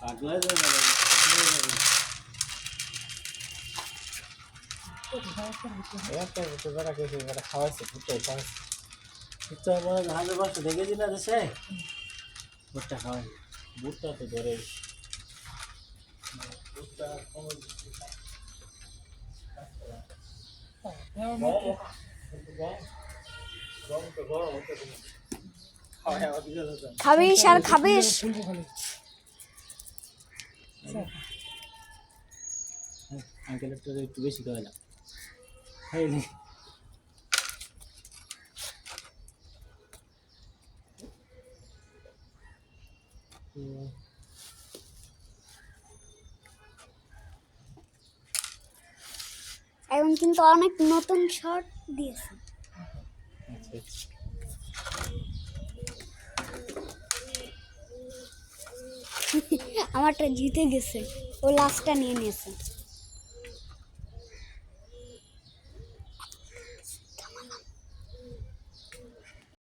পাগলা হয়ে যাবে। একটা তো যারা কইছে যারা খাওয়াইছে ভুট্টা খাওয়াইছে তো মনে হয় 1500 দেখে দিলা দেশে ভুট্টা খাওয়াই ভুট্টা তো ধরে ভুট্টা কমে গম তো গরম হতে দিন খাওয়া দিকে যাচ্ছে খাবিস আর খাবিস। আঙ্কেলের তো একটু বেশি খাওয়াইলাম খাইলি এখন কিন্তু অনেক নতুন শর্ট দিয়েছে। আমারটা জিতে গেছে, ও লাস্টটা নিয়ে নিয়েছে।